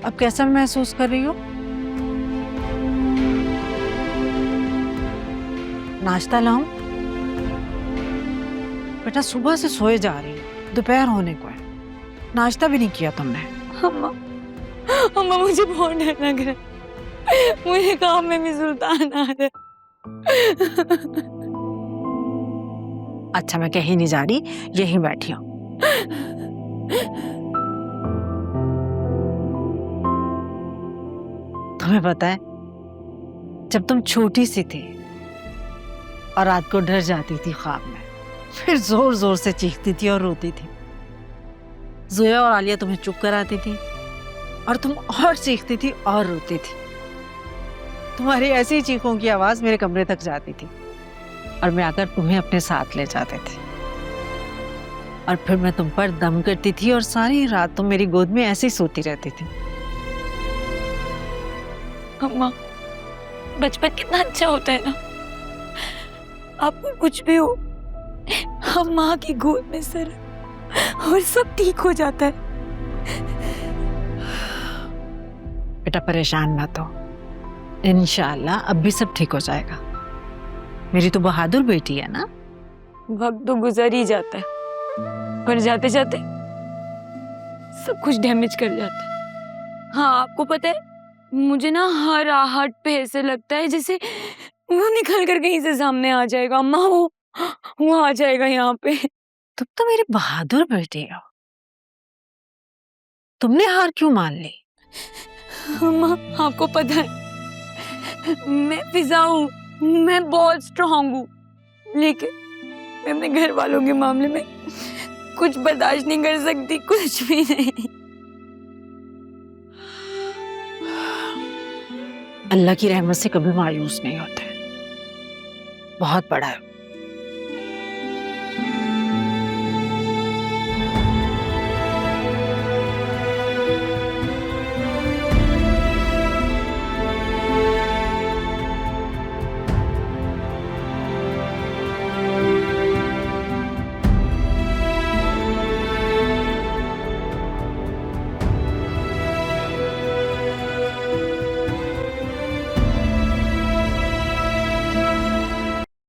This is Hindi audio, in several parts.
अब कैसा महसूस कर रही हो? नाश्ता लाऊं? बेटा सुबह से सोए जा रही हो, दोपहर होने को है, नाश्ता भी नहीं किया तुमने। अम्मा, अम्मा मुझे बहुत डर लग रहा है, मुझे काम में भी सुल्तान आ रहा है। अच्छा मैं कहीं नहीं जा रही, यहीं बैठी हूँ। तुम्हें पता है जब तुम छोटी सी थी और रात को डर जाती थी ख्वाब में, फिर जोर जोर से चीखती थी और रोती थी, जोया और आलिया तुम्हें चुप कराती थी और तुम और चीखती थी और रोती थी। तुम्हारी ऐसी चीखों की आवाज मेरे कमरे तक जाती थी और मैं आकर तुम्हें अपने साथ ले जाते थे और फिर मैं तुम पर दम करती थी और सारी रात तुम मेरी गोद में ऐसे ही सोती रहती थी। अम्मा, बचपन कितना अच्छा होता है ना, आपको कुछ भी हो हम माँ की गोद में सर और सब ठीक हो जाता है। बेटा परेशान मत हो, इंशाअल्लाह अब भी सब ठीक हो जाएगा। मेरी तो बहादुर बेटी है ना। वक्त तो गुजर ही जाता है पर जाते जाते सब कुछ डैमेज कर जाता है। हाँ आपको पता है, मुझे ना हर आहट पे ऐसे लगता है जैसे वो निकल कर कहीं से सामने आ जाएगा। अम्मा वो आ जाएगा यहाँ पे। तुम तो मेरी बहादुर बेटी हो, तुमने हार क्यों मान ली? अम्मा आपको पता है मैं फिजा हूँ, मैं बहुत स्ट्रांग हूँ, लेकिन मैं अपने घर वालों के मामले में कुछ बर्दाश्त नहीं कर सकती, कुछ भी नहीं। अल्लाह की रहमत से कभी मायूस नहीं होते, बहुत बड़ा है।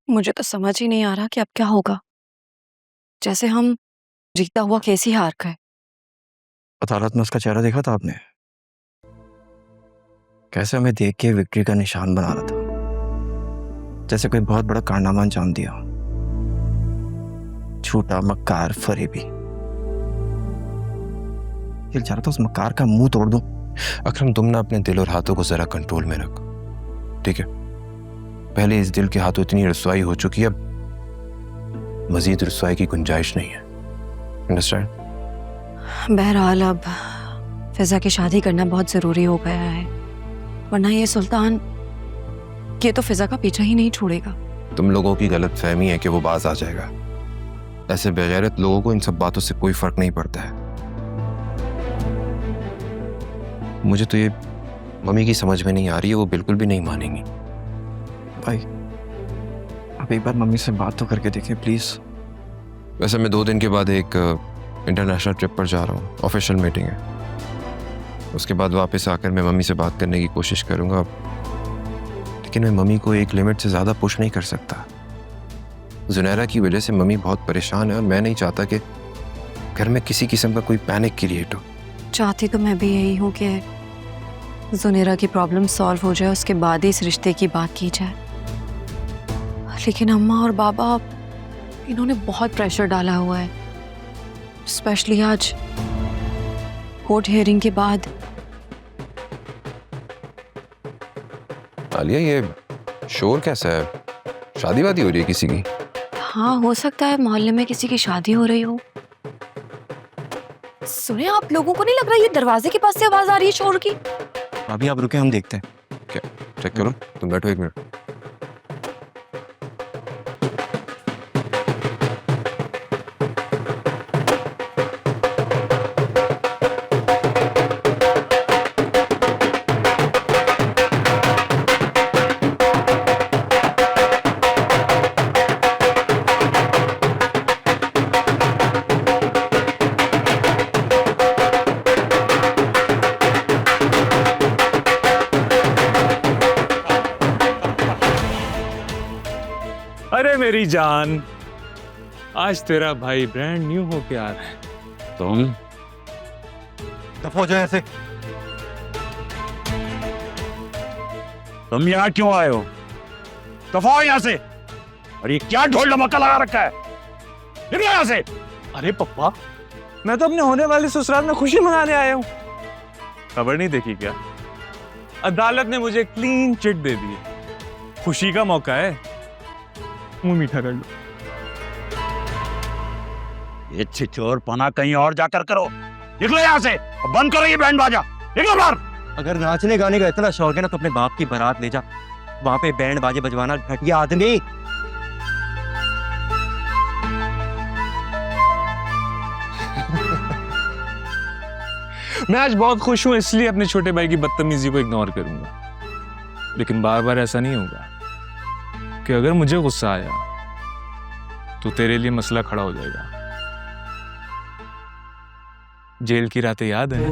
मुझे तो समझ ही नहीं आ रहा कि अब क्या होगा, जैसे हम जीता हुआ केस ही हार गए। अदालत में उसका चेहरा देखा था आपने? कैसे हमें देख के विक्ट्री का निशान बना रहा था, जैसे कोई बहुत बड़ा कारनामा अंजाम दिया। झूठा मक्कार फरेबी। दिल चाह रहा था उस मक्कार का मुंह तोड़ दूं। अकरम तुम ना अपने दिल और हाथों को जरा कंट्रोल में रख, ठीक है? पहले इस दिल के हाथों इतनी रसवाई हो चुकी है, अब मजीद रसवाई की गुंजाइश नहीं है। अंडरस्टैंड? बहरहाल अब फिजा की शादी करना बहुत जरूरी हो गया है, वरना ये सुल्तान ये तो फिजा का पीछा ही नहीं छोड़ेगा। तुम लोगों की गलत फहमी है कि वो बाज आ जाएगा। ऐसे बेगैरत लोगों को इन सब बातों से कोई फर्क नहीं पड़ता है। मुझे तो ये मम्मी की समझ में नहीं आ रही है, वो बिल्कुल भी नहीं मानेंगी। भाई आप एक बार मम्मी से बात तो करके देखिए प्लीज। वैसे मैं 2 दिन के बाद एक इंटरनेशनल ट्रिप पर जा रहा हूँ, ऑफिशियल मीटिंग है। उसके बाद वापस आकर मैं मम्मी से बात करने की कोशिश करूँगा, लेकिन मैं मम्मी को एक लिमिट से ज़्यादा पुश नहीं कर सकता। जुनैरा की वजह से मम्मी बहुत परेशान है और मैं नहीं चाहता कि घर में किसी किस्म का कोई पैनिक क्रिएट हो। चाहती तो मैं भी यही हूँ कि जुनेरा की प्रॉब्लम सॉल्व हो जाए, उसके बाद ही इस रिश्ते की बात की जाए, लेकिन अम्मा और बाबा इन्होंने बहुत प्रेशर डाला हुआ है, स्पेशली आज कोर्ट हियरिंग के बाद। आलिया ये शोर कैसा है? शादी वादी हो रही है किसी की? हाँ हो सकता है मोहल्ले में किसी की शादी हो रही हो। सुने, आप लोगों को नहीं लग रहा ये दरवाजे के पास से आवाज आ रही है शोर की? अभी आप रुके, हम देखते हैं। क्या चेक करो, तुम बैठो 1 मिनट। अरे मेरी जान, आज तेरा भाई ब्रांड न्यू होके आ रहा है। तुम दफा हो जाए ऐसे। तुम यहाँ क्यों आए हो? दफा हो यहाँ से। और ये क्या ढोल ढमक्का लगा रखा है? निकलो यहाँ से। अरे पप्पा, मैं तो अपने होने वाले ससुराल में खुशी मनाने आया हूँ। खबर नहीं देखी क्या? अदालत ने मुझे क्लीन चिट दे दी है। खुशी का मौका है, मुंह मीठा कर लो। ये छिछोर पना कहीं और जाकर करो। निकलो यहाँ से। अब बंद करो ये बैंड बाजा। निकलो बाहर। अगर नाचने गाने का इतना शौक है ना तो अपने बाप की बारात ले जा, वहां पे बैंड बाजे बजवाना घटिया आदमी। मैं आज बहुत खुश हूं, इसलिए अपने छोटे भाई की बदतमीजी को इग्नोर करूंगा। लेकिन बार बार ऐसा नहीं होगा कि अगर मुझे गुस्सा आया तो तेरे लिए मसला खड़ा हो जाएगा। जेल की रातें याद है ना?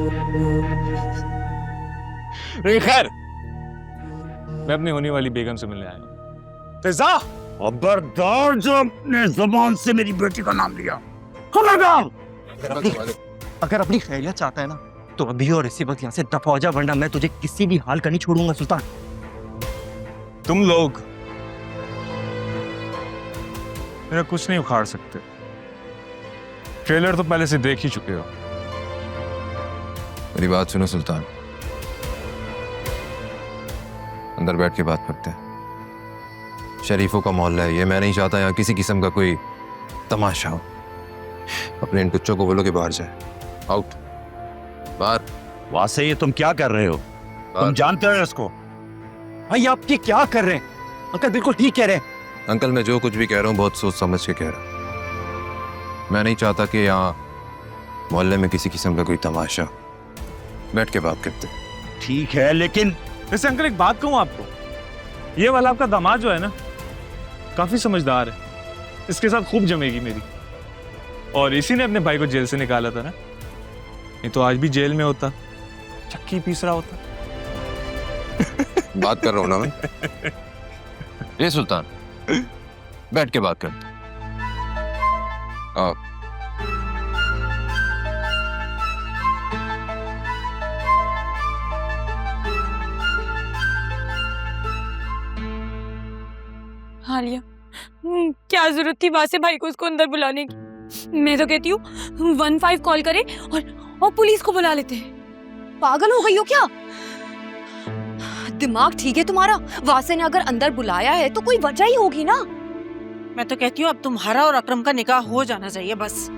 खैर, मैं अपनी होने वाली बेगम से मिलने आया हूं। फिजा, खबरदार जो अपने जुबान से मेरी बेटी का नाम लिया, खबरदार। अगर अपनी खैरियत चाहता है ना तो अभी और इसी वक्त यहाँ से दफा हो जा, वरना मैं तुझे किसी भी हाल का नहीं छोड़ूंगा सुल्तान। तुम लोग मेरा कुछ नहीं उखाड़ सकते। ट्रेलर तो पहले से देख ही चुके हो। मेरी बात सुनो सुल्तान, अंदर बैठ के बात करते हैं। शरीफों का मोहल्ला है ये, मैं नहीं चाहता यहाँ किसी किस्म का कोई तमाशा हो। अपने इन टुच्चों को बोलो कि बाहर जाए। आउट, बाहर। वासे, ये तुम क्या कर रहे हो? तुम जानते हो इसको? भाई आप ये क्या कर रहे हैं? अंकल बिल्कुल ठीक कह रहे हैं। अंकल, मैं जो कुछ भी कह रहा हूँ बहुत सोच समझ के कह रहा हूँ। मैं नहीं चाहता कि यहाँ मोहल्ले में किसी किस्म का कोई तमाशा। बैठ के बात करते। ठीक है, लेकिन वैसे अंकल एक बात कहूँ आपको, ये वाला आपका दामाद जो है ना, काफी समझदार है। इसके साथ खूब जमेगी मेरी। और इसी ने अपने भाई को जेल से निकाला था ना, नहीं तो आज भी जेल में होता, चक्की पीस रहा होता। बात कर रहा हूँ ना मैं। ये सुल्तान, बैठ के बात करते। आओ। हालिया, क्या जरूरत थी वासे भाई को उसको अंदर बुलाने की? मैं तो कहती हूँ 15 कॉल करे और पुलिस को बुला लेते हैं। पागल हो गई हो क्या? दिमाग ठीक है तुम्हारा? वासे ने अगर अंदर बुलाया है तो कोई वजह ही होगी ना। मैं तो कहती हूँ अब तुम्हारा और अकरम का निकाह हो जाना चाहिए बस।